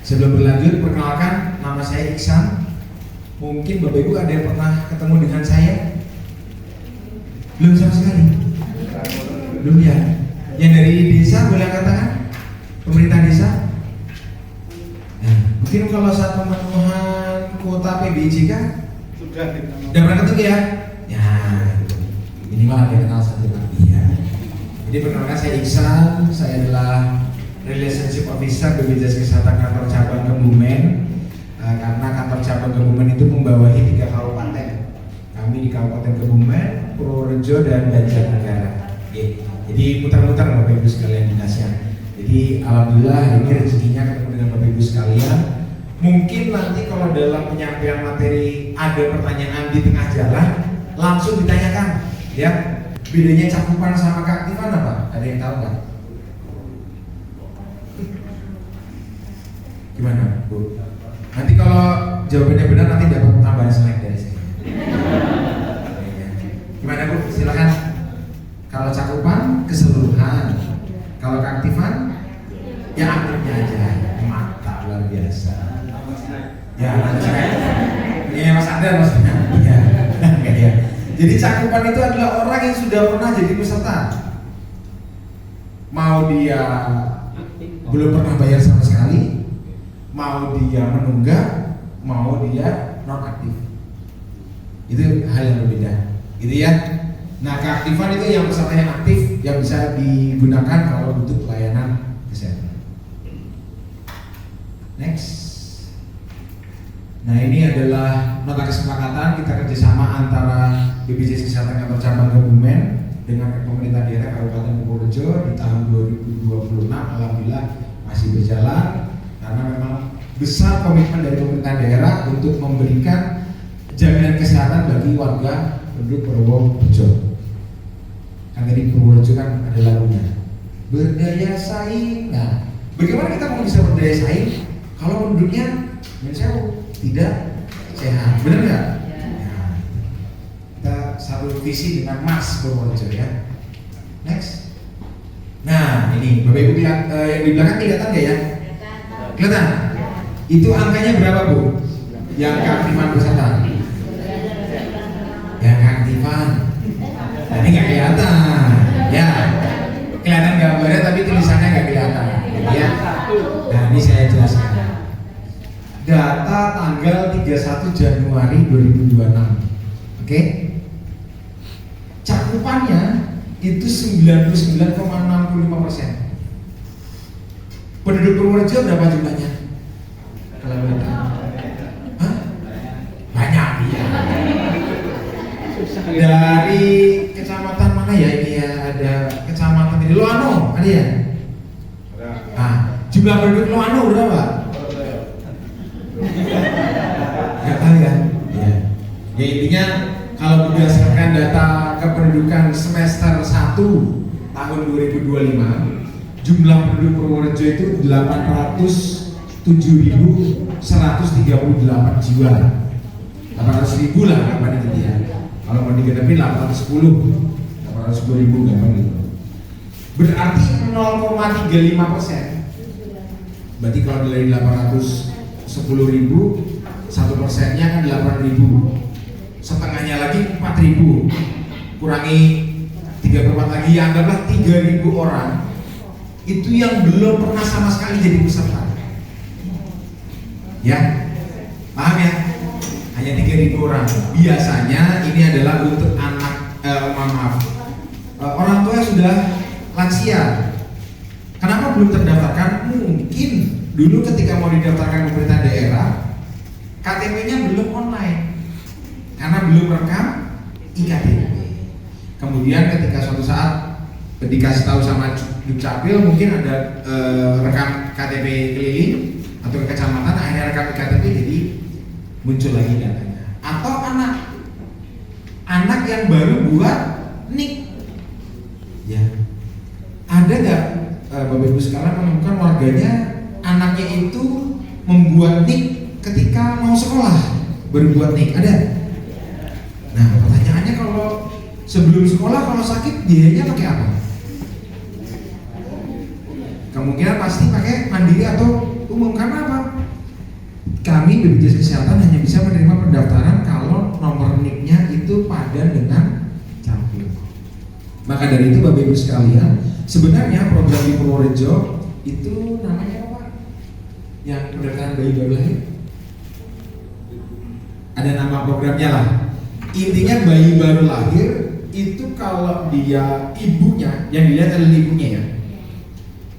Sebelum berlanjut, perkenalkan, nama saya Iksan. Mungkin Bapak Ibu ada yang pernah ketemu dengan saya? Belum sama sekali? Belum ya? Yang dari desa boleh katakan? Pemerintah desa? Nah, mungkin kalau saat pemenuhan kuota PBJK sudah pernah ketemu ya? Ya, minimal ada kenal satu lagi ya. Jadi perkenalkan, saya Iksan, saya adalah Relationship Officer BPJS Kesehatan Kantor Cabang Kebumen. Karena kantor cabang Kebumen itu membawahi 3 kabupaten. Kami di Kabupaten Kebumen, Purworejo, dan Banjarnegara. Jadi muter-muter Bapak Ibu sekalian dinasnya. Jadi alhamdulillah ini rezekinya ketemu dengan Bapak Ibu sekalian. Mungkin nanti kalau dalam penyampaian materi ada pertanyaan di tengah jalan, langsung ditanyakan, ya. Bedanya cakupan sama keaktifan apa? Ada yang tahu nggak? Gimana, Bu? Nanti kalau jawabannya benar nanti dapat tambahan slide dari saya. Gimana, Bu? Silakan. Kalau cakupan keseluruhan, kalau keaktifan ya aktifnya aja. Mantap, luar biasa. Ya, ini Mas Andar maksudnya. Ya. Jadi cakupan itu adalah orang yang sudah pernah jadi peserta. Mau dia belum pernah bayar sama sekali, mau dia menunggak, mau dia non aktif. Itu hal yang berbeda, gitu ya. Nah, keaktifan itu yang peserta yang aktif yang bisa digunakan kalau butuh pelayanan kesehatan. Next. Nah, ini adalah nota kesepakatan kita kerjasama antara BPJS Kesehatan Kantor Cabang Kebumen dengan pemerintah daerah Kabupaten Purworejo di tahun 2026. Alhamdulillah masih berjalan karena memang besar komitmen dari pemerintah daerah untuk memberikan jaminan kesehatan bagi warga penduduk Purworejo. Kan tadi Purworejo kan ada lagunya berdaya saing. Nah, bagaimana kita mau bisa berdaya saing kalau penduduknya menurut tidak sehat, benar nggak? Ya. Kita satu visi dengan Mas Purworejo ya. Next. Nah, ini Bapak Ibu yang di belakang kelihatan nggak ya? Kelihatan? Itu angkanya berapa, Bu? Yang keaktifan peserta? Yang keaktifan. Nah, ini nggak kelihatan, ya. Kelihatan gambarnya tapi tulisannya nggak kelihatan, ya. Nah, ini saya jelaskan. Data tanggal 31 Januari 2026. Oke? Cakupannya itu 99,65%. Penduduk Purworejo berapa jumlahnya? Kalau boleh tahu? Hah? Banyak ya. Dari kecamatan mana ya ini ya? Ada kecamatan ini Loano, ada ya? Nah, jumlah penduduk Loano berapa? Nggak tahu ya? Ya. Ya intinya kalau berdasarkan data kependudukan semester 1 tahun 2025, jumlah penduduk Purworejo itu 807.138 jiwa. 800.000 lah kapan itu ya. Kalau mau digenepin 810.000 gampang gitu. Berarti 0,35%. Berarti kalau dari 810.000, 1%-nya kan 8.000. Setengahnya lagi 4.000. Kurangi 3/4 lagi, ya anggaplah 3.000 orang. Itu yang belum pernah sama sekali jadi peserta. Ya, paham ya? Hanya 3.000 orang. Biasanya ini adalah untuk anak, orang tua yang sudah lansia. Kenapa belum terdaftarkan? Mungkin dulu ketika mau didaftarkan pemerintah daerah, KTP-nya belum online karena belum rekam iktp. Kemudian ketika suatu saat dikasih tahu sama Dukcapil mungkin ada rekam KTP keliling atau ke kecamatan, akhirnya rekam KTP, jadi muncul lagi datanya. Atau anak yang baru buat NIK, ya ada nggak Bapak Ibu sekalian menemukan warganya anaknya itu membuat NIK ketika mau sekolah, baru buat NIK, ada? Nah, pertanyaannya kalau sebelum sekolah kalau sakit biayanya pakai apa? Kemungkinan pasti pakai mandiri atau umum. Karena apa? kami BPJS Kesehatan hanya bisa menerima pendaftaran kalau nomor NIK-nya itu padan dengan Capil. Maka dari itu Bapak Ibu sekalian, sebenarnya program di Purworejo itu namanya apa? Yang pendaftaran bayi baru lahir? Ada nama programnya lah. Intinya bayi baru lahir itu kalau dia ibunya, yang dilihat adalah ibunya ya.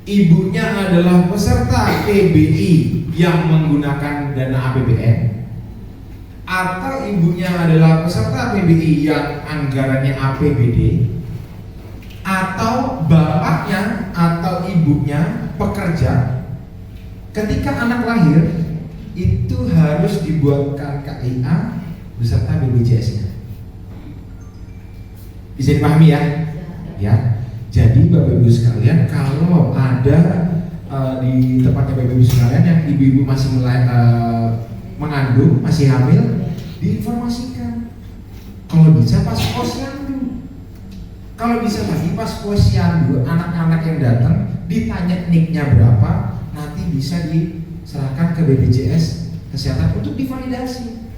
Ibunya adalah peserta PBI yang menggunakan dana APBN, atau ibunya adalah peserta PBI yang anggarannya APBD, atau bapaknya atau ibunya pekerja. Ketika anak lahir itu harus dibuatkan KIA beserta BPJS-nya. Bisa dipahami ya? Ya. Jadi Bapak Ibu sekalian, kalau ada di tempatnya Bapak Ibu sekalian yang ibu-ibu masih mengandung, masih hamil, diinformasikan. Kalau bisa pas posyandu, kalau bisa lagi pas posyandu, anak-anak yang datang ditanya NIK-nya berapa, nanti bisa diserahkan ke BPJS Kesehatan untuk divalidasi.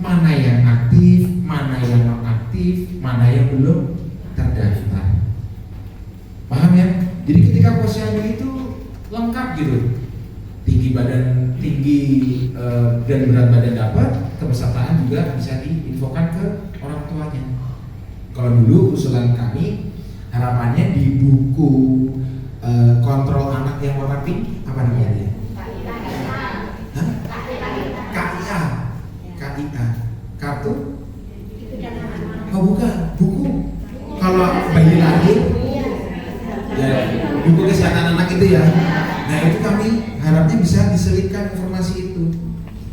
Mana yang aktif, mana yang non aktif, mana yang belum terdaftar. Paham ya? Jadi ketika posyandu itu lengkap gitu, tinggi dan berat badan dapat, kepesertaan juga bisa diinfokan ke orang tuanya. Kalau dulu usulan kami, harapannya di buku kontrol anak yang warna pink, apa namanya dia? KIA, kartu? Oh bukan, buku. Kalau bayi lahir, ya buku kesehatan anak itu ya. Nah itu kami harapnya bisa diselipkan informasi itu.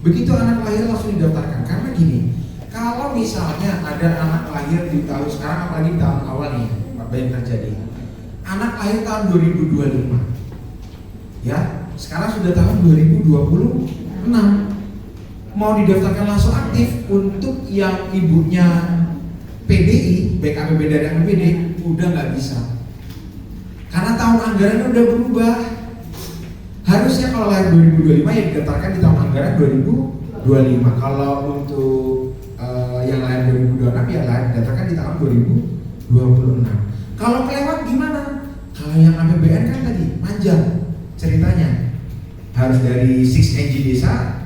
Begitu anak lahir langsung didaftarkan. Karena gini, kalau misalnya ada anak lahir di tahun sekarang, apalagi di tahun awal nih, apa yang terjadi? Anak lahir tahun 2025, ya sekarang sudah tahun 2026. Mau didaftarkan langsung aktif untuk yang ibunya PBI, baik APBD dan APBD, udah nggak bisa. Karena tahun anggarannya udah berubah. Harusnya kalau lahir 2025 ya didaftarkan di tahun anggaran 2025. Kalau untuk yang lahir 2026 ya lahir didaftarkan di tahun 2026. Kalau kelewat gimana? Kalau yang APBN kan tadi panjang ceritanya. Harus dari 6NG desa,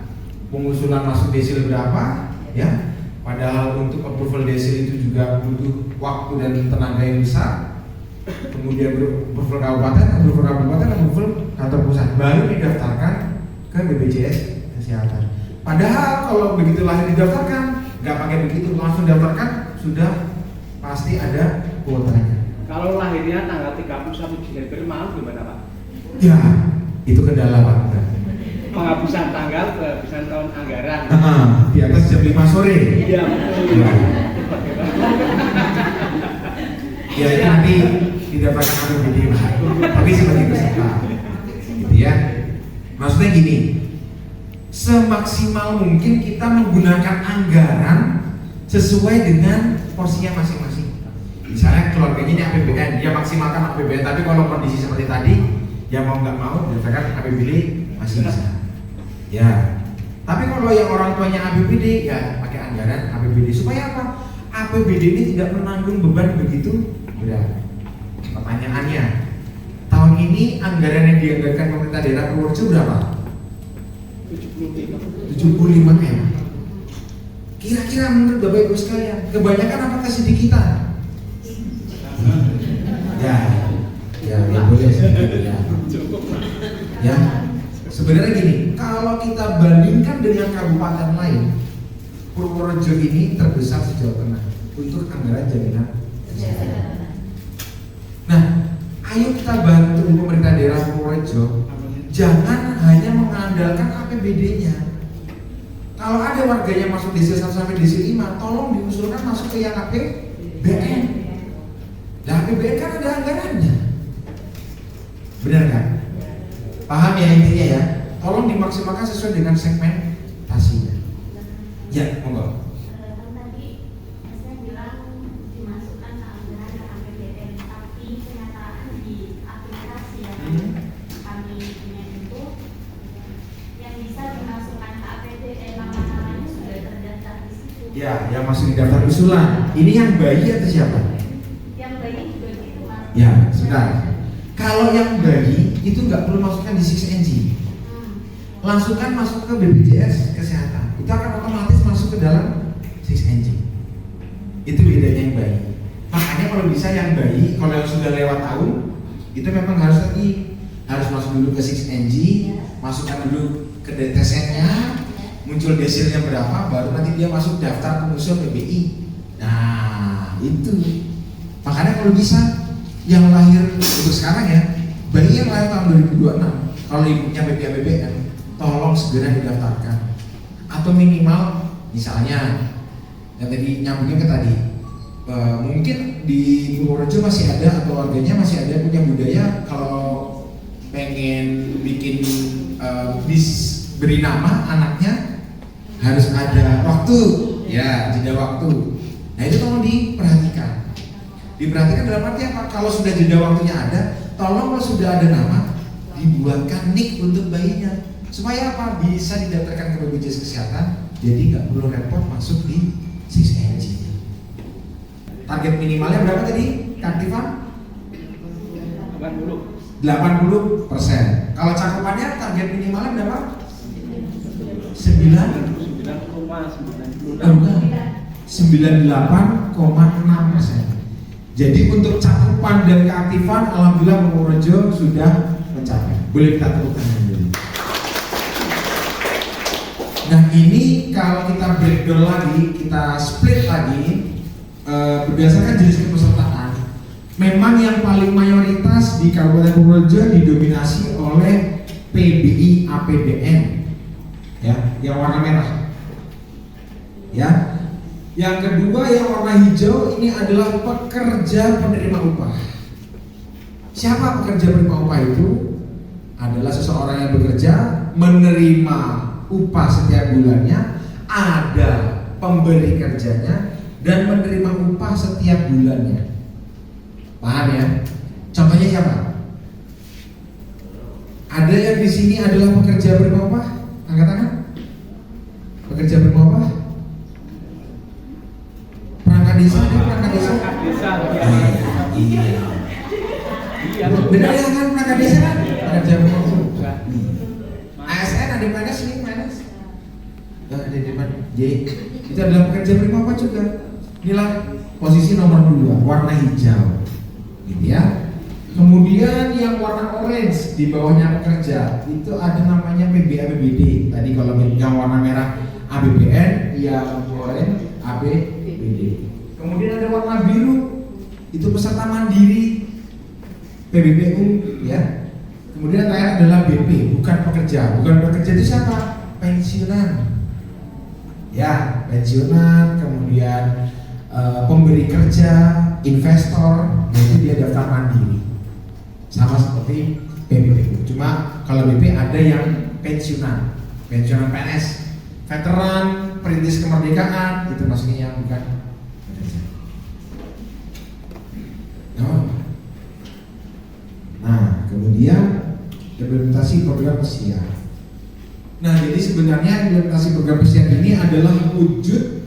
pengusulan masuk desil berapa, ya. Padahal untuk approval desil itu juga butuh waktu dan tenaga yang besar. Kemudian approval kabupaten, approval kantor pusat, baru didaftarkan ke BPJS Kesehatan. Padahal kalau begitu lahir didaftarkan, nggak pakai begitu, langsung daftarkan, sudah pasti ada kuotanya. Kalau lahirnya tanggal 31 Desember malam gimana Pak? Ya, itu kendala Pak. Penghapusan tanggal, penghapusan tahun anggaran. Di atas jam 5 sore. Iya. Ya itu nanti didapatkan APBD Pak. Tapi sebagai peserta, gitu ya. Maksudnya gini, semaksimal mungkin kita menggunakan anggaran sesuai dengan porsinya masing-masing. Misalnya keluarganya ini APBN, dia maksimalkan APBN. Tapi kalau kondisi seperti tadi, ya mau nggak mau didaftarkan APBD masih bisa. Ya, tapi kalau yang orang tuanya APBD, ya pakai anggaran APBD. Supaya apa? APBD ini tidak menanggung beban begitu berat. Pertanyaannya, tahun ini anggaran yang dianggarkan pemerintah daerah Purworejo berapa? 75 M. Kira-kira menurut Bapak Ibu sekalian, kebanyakan apa kasih di kita? Ya boleh ya. Ya, sebenarnya gini, kalau kita bandingkan dengan kabupaten lain, Purworejo ini terbesar sejauh tengah untuk anggaran jaminan kesehatan. Nah, ayo kita bantu pemerintah daerah Purworejo, jangan hanya mengandalkan APBD-nya. Kalau ada warganya masuk desil 1 sampai desil 5, tolong diusulkan masuk ke yang APBN. Nah, APBN kan ada anggarannya. Benar kan? Paham ya intinya ya? Tolong dimaksimalkan sesuai dengan segmentasinya. Ya, monggo. Tadi saya bilang dimasukkan ke anggaran dan APBN, tapi kenyataan di aplikasi yang kami punya itu yang bisa dimasukkan ke APBN Ya, yang masuk di daftar usulan. Ini yang bayi atau siapa? Yang bayi juga gitu Mas. Ya, sebentar. Kalau yang bayi itu nggak perlu masukkan di 6NG. Langsungkan masuk ke BPJS Kesehatan. Itu akan otomatis masuk ke dalam 6NG. Itu bedanya yang bayi. Makanya kalau bisa yang bayi, kalau yang sudah lewat tahun, itu memang harus masuk dulu ke 6NG, masukkan dulu ke DTSN-nya, muncul desilnya berapa, baru nanti dia masuk daftar pengusul PBI. Nah, itu. Makanya kalau bisa yang lahir untuk sekarang ya, bayi yang lahir tahun 2026, kalau ibunya BPABBN, tolong segera didaftarkan. Atau minimal, misalnya, yang tadi nyambungnya ke tadi, mungkin di Purworejo masih ada atau warganya masih ada punya budaya kalau pengen bikin beri nama anaknya harus ada waktu, ya jeda waktu. Nah itu tolong diperhatikan. Diperhatikan dalam arti apa? Kalau sudah jeda waktunya ada, tolong kalau sudah ada nama dibuatkan nik untuk bayinya supaya apa? Bisa didaftarkan ke BPJS Kesehatan, jadi nggak perlu repot masuk di 6NG. Target minimalnya berapa tadi, Kak Tifan? 80%. Kalau cakupannya target minimalnya berapa? 98,6%. Jadi untuk cakupan dan keaktifan, alhamdulillah Purworejo sudah mencapai. Boleh kita tepuk tangan dulu. Nah ini kalau kita breakdown lagi, kita split lagi berdasarkan jenis kepesertaan. Memang yang paling mayoritas di Kabupaten Purworejo didominasi oleh PBI APBN, ya, yang warna merah. Ya, yang kedua yang warna hijau ini adalah pekerja penerima upah. Siapa pekerja penerima upah itu? Adalah seseorang yang bekerja menerima upah setiap bulannya, ada pemberi kerjanya dan menerima upah setiap bulannya. Paham ya? Contohnya siapa? Ada yang di sini adalah pekerja penerima upah? Angkat tangan. Pekerja penerima upah? Perangkat desa, ada perangkat desa? Iya. Benar ya kan perangkat desa kan? Pekerja penerima upah. ASN ada di mana sini? Ada di depan. J. Itu adalah pekerja penerima upah juga. Inilah posisi nomor 2, warna hijau, gitu ya. Kemudian yang warna orange di bawahnya pekerja itu ada namanya PBAPBD. Tadi kalau yang warna merah APBN, yang orange APBD. Kemudian ada warna biru itu peserta mandiri PBPU, ya. Kemudian terakhir adalah BP, bukan pekerja. Bukan pekerja itu siapa? Pensiunan. Ya, pensiunan, kemudian pemberi kerja, investor, itu dia daftar mandiri, sama seperti PBPU. Cuma kalau BP ada yang pensiunan PNS, veteran, perintis kemerdekaan, itu maksudnya yang bukan pekerja. Nah, kemudian implementasi program pesiar. Nah, jadi sebenarnya implementasi program pesiar ini adalah wujud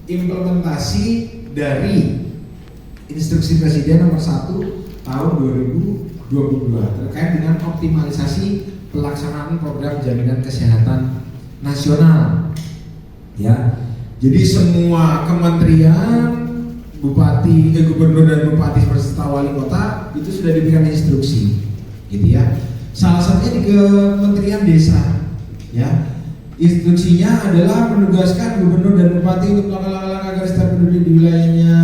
implementasi dari Instruksi Presiden nomor 1 tahun 2022 terkait dengan optimalisasi pelaksanaan program jaminan kesehatan nasional. Ya, jadi semua kementerian, bupati, gubernur dan bupati serta wali kota itu sudah diberikan instruksi, gitu ya. Salah satunya di Kementerian Desa, ya. Instruksinya adalah menugaskan gubernur dan bupati untuk melakukan langkah-langkah agar setiap penduduk di wilayahnya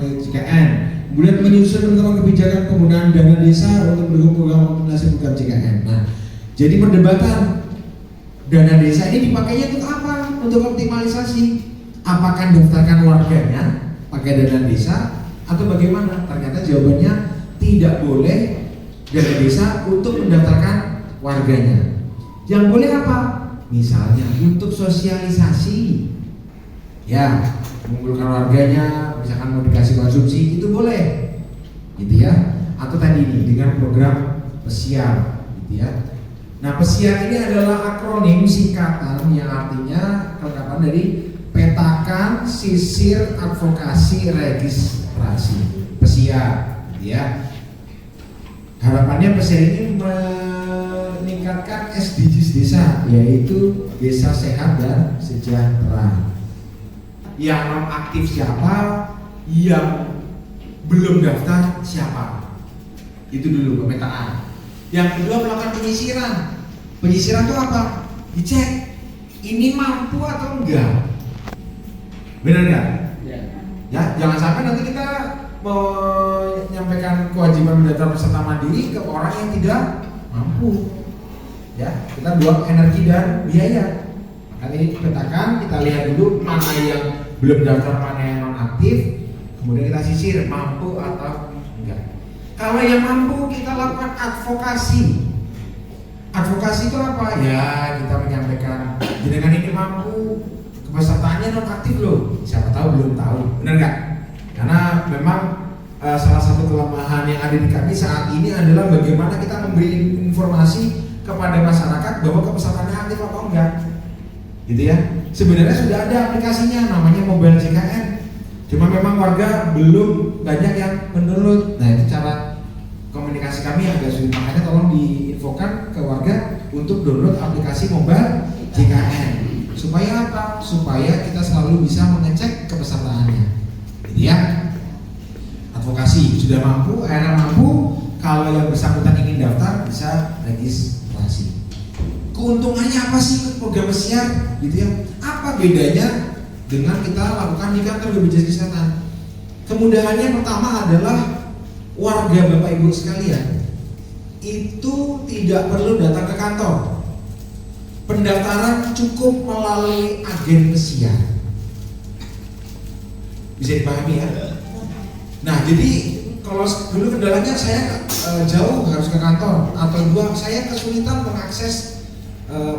JKN. Kemudian menyusun penerapan kebijakan penggunaan dana desa untuk mendukung program optimalisasi program JKN. Nah, jadi perdebatan dana desa ini dipakainya untuk apa? Untuk optimalisasi. Apakah daftarkan warganya pakai dana desa atau bagaimana? Ternyata jawabannya tidak boleh dana desa untuk mendaftarkan warganya. Yang boleh apa? Misalnya untuk sosialisasi, ya, mengumpulkan warganya, misalkan mau dikasih konsumsi itu boleh, gitu ya. Atau tadi ini dengan program pesiar, gitu ya. Nah, pesiar ini adalah akronim singkatan yang artinya kelengkapan dari petaka melakukan sisir advokasi registrasi pesiar, ya. Harapannya pesiar ini meningkatkan SDGs desa, yaitu desa sehat dan sejahtera. Yang non aktif siapa, yang belum daftar siapa, itu dulu pemetaan. Yang kedua melakukan penyisiran. Penyisiran itu apa? Dicek ini mampu atau enggak, benar nggak? Ya, jangan sampai nanti kita menyampaikan kewajiban mendaftar peserta mandiri ke orang yang tidak mampu. Ya, kita buang energi dan biaya. Maka ini petakan, kita lihat dulu mana yang belum daftar, mana yang non aktif, kemudian kita sisir mampu atau enggak. Kalau yang mampu kita lakukan advokasi. Advokasi itu apa? Ya, kita menyampaikan jenengan ini mampu, kepesertaannya non aktif loh. Siapa tahu belum tahu, benar nggak? Karena memang salah satu kelemahan yang ada di kami saat ini adalah bagaimana kita memberi informasi kepada masyarakat bahwa kepesertaannya aktif atau enggak, gitu ya. Sebenarnya sudah ada aplikasinya, namanya Mobile JKN. Cuma memang warga belum banyak yang mendownload. Nah, itu cara komunikasi kami agak sulit. Makanya tolong diinfokan ke warga untuk download aplikasi Mobile JKN. Supaya apa? Supaya kita selalu bisa mengecek kepesertaannya, gitu ya. Advokasi sudah mampu, akhirnya mampu. Kalau yang bersangkutan ingin daftar bisa registrasi. Keuntungannya apa sih program pesiar, gitu ya? Apa bedanya dengan kita lakukan di kantor BPJS Kesehatan? Kemudahannya pertama adalah warga Bapak Ibu sekalian itu tidak perlu datang ke kantor. Pendaftaran cukup melalui agen pesiar. Bisa dipahami ya? Nah, jadi kalau dulu kendalanya saya jauh harus ke kantor, atau dua saya kesulitan mengakses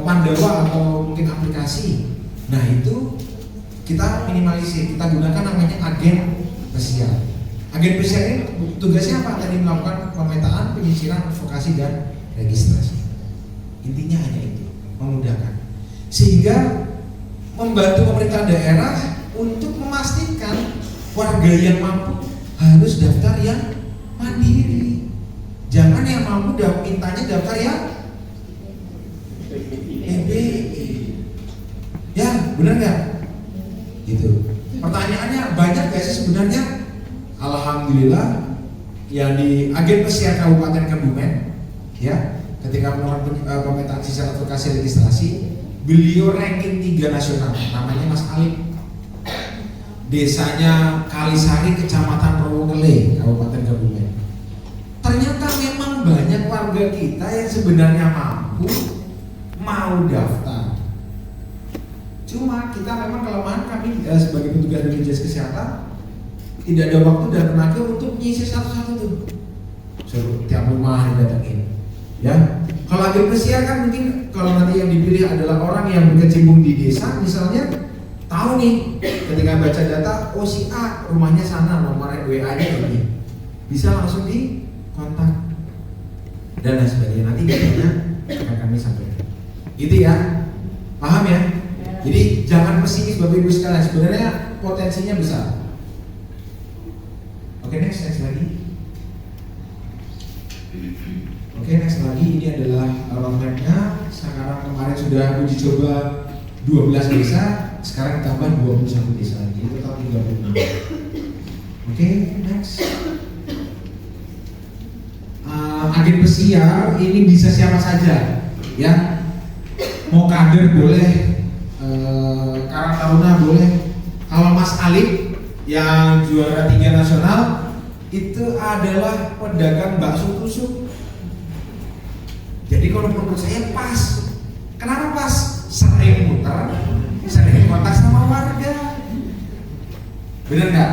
Pandawa atau mungkin aplikasi. Nah, itu kita minimalisir, kita gunakan namanya agen pesiar. Agen pesiar ini tugasnya apa? Tadi melakukan pemetaan, penyisiran, advokasi dan registrasi. Intinya hanya itu, memudahkan, sehingga membantu pemerintah daerah untuk memastikan warga yang mampu harus daftar yang mandiri. Jangan yang mampu mintanya daftar yang PBI. Ya, benar nggak? Gitu. Pertanyaannya banyak gak sih sebenarnya? Alhamdulillah yang di agen pesiar Kabupaten Kebumen, ya, ketika melakukan pemetaan sisa advokasi registrasi, beliau ranking 3 nasional, namanya Mas Alip. Desanya Kalisari, Kecamatan Rowokele, Kabupaten Kebumen. Ternyata memang banyak warga kita yang sebenarnya mampu, mau daftar. Cuma kita memang kelemahan kami sebagai petugas BPJS Kesehatan tidak ada waktu dan tenaga untuk menyisir satu-satu tuh. Suruh tiap rumah didatengin. Ya, kalau agen pesiar kan mungkin kalau nanti yang dipilih adalah orang yang berkecimpung di desa, misalnya tahu nih ketika baca data, oh si A rumahnya sana, nomor WA-nya ini, bisa langsung di kontak dan lain sebagainya. Nanti datanya akan kami sampaikan. Gitu ya, paham ya? Jadi jangan pesimis Bapak Ibu sekalian, sebenarnya potensinya besar. Oke, next lagi. Oke, next lagi, ini adalah roadmap-nya. Sekarang kemarin sudah uji coba 12 desa, sekarang tambah 21 desa lagi, total 36. Oke, next. Agen pesiar ini bisa siapa saja, ya. Mau kader boleh, Karang Taruna boleh. Kalau Mas Alip yang juara 3 nasional itu adalah pedagang bakso tusuk. Jadi kalau menurut saya pas. Kenapa pas? Sering muter, sering kontak sama warga. Bener nggak?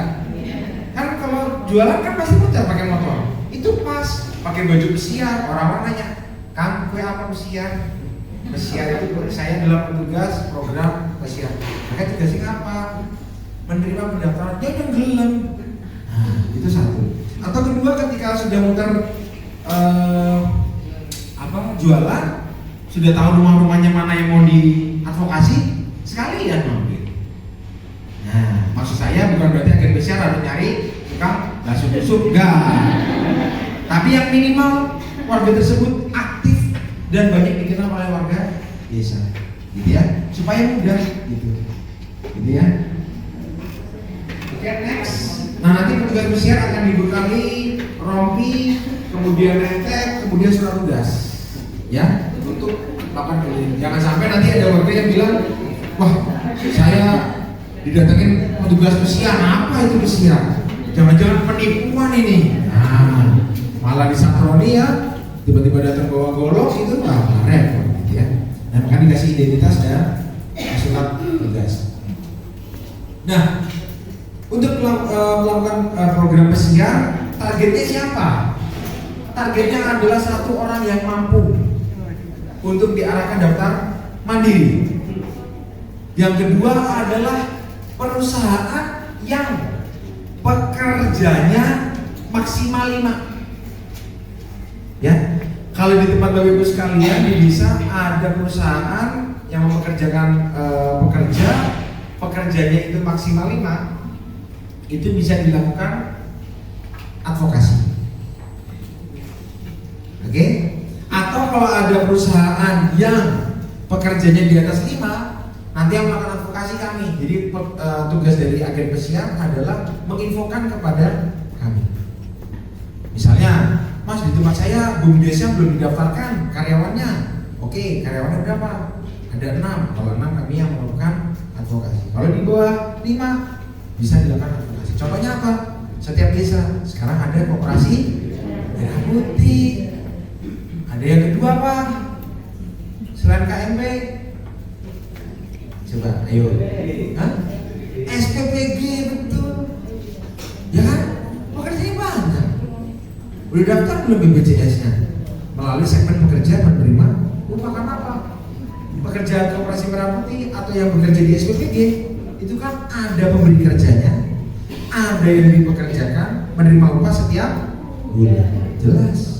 Kan kalau jualan kan pasti muter pakai motor. Itu pas. Pakai baju pesiar, orang-orang nanya, "Kang, kue apa pesiar?" Pesiar itu saya dalam petugas program pesiar. Maka tugasnya apa? Menerima pendaftaran, dia yang gelem. Nah, itu satu. Atau kedua, ketika sudah muter jualan, sudah tahu rumah-rumahnya mana yang mau diadvokasi, sekalian mampir. Nah, minimal warga tersebut aktif dan banyak dikenal oleh warga desa, gitu ya, supaya mudah gitu ya. Oke, next. Nah, nanti petugas pesiar akan dibekali rompi, kemudian netek, kemudian surat tugas, ya, untuk melakukan keliling. Jangan sampai nanti ada warga yang bilang, wah, saya didatengin petugas pesiar, apa itu pesiar? Jangan-jangan penipuan ini. Nah, malah disatroni ya, tiba-tiba datang bawa golok itu, repot, gitu ya. Nah, makanya dikasih identitas dan surat tugas. Nah, untuk melakukan program pesiar, targetnya siapa? Targetnya adalah satu orang yang mampu untuk diarahkan daftar mandiri. Yang kedua adalah perusahaan yang pekerjanya maksimal 5. Ya, kalau di tempat Bapak Ibu sekalian di desa ada perusahaan yang mempekerjakan pekerjanya itu maksimal 5, itu bisa dilakukan advokasi. Oke? Atau kalau ada perusahaan yang pekerjanya di atas 5, nanti yang melakukan advokasi kami. Jadi tugas dari agen pesiar adalah menginfokan kepada kami. Misalnya, Mas, di tempat saya BUMDesnya belum didaftarkan karyawannya. Oke, karyawannya berapa? Ada 6. Kalau 6 kami yang melakukan advokasi. Kalau di bawah 5 bisa dilakukan advokasi. Contohnya apa? Setiap desa sekarang ada koperasi merah putih. Ada yang kedua apa? Selain KMP, coba, ayo. Hah? SPPG, betul. Ya kan? Pekerjanya banyak. Udah daftar belum BPJS-nya? Melalui segmen pekerja menerima upah apa? Pekerjaan koperasi merah putih atau yang bekerja di SPPG itu kan ada pemberi kerjanya, ada yang dipekerjakan, menerima upah setiap bulan. Jelas.